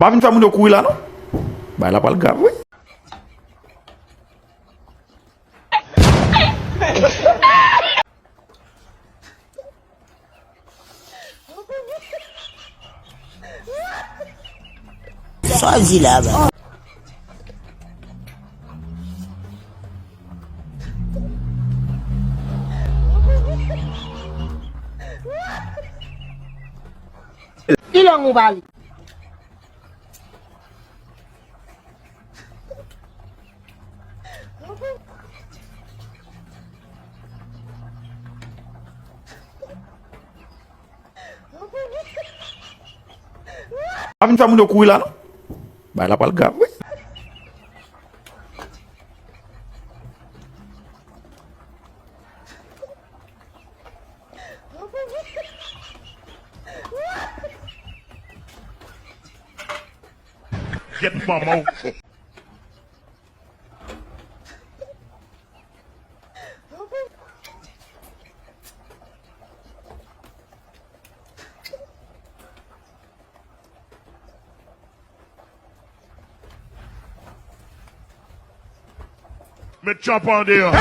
Pas une femme de couille là, non? Bah, elle a pas le gars, oui. Choisis là-bas. Ilang ubali. Pas une femme de couille là, non? Bah, elle a pas le gars, oui. Get my mouth. Me chop on there.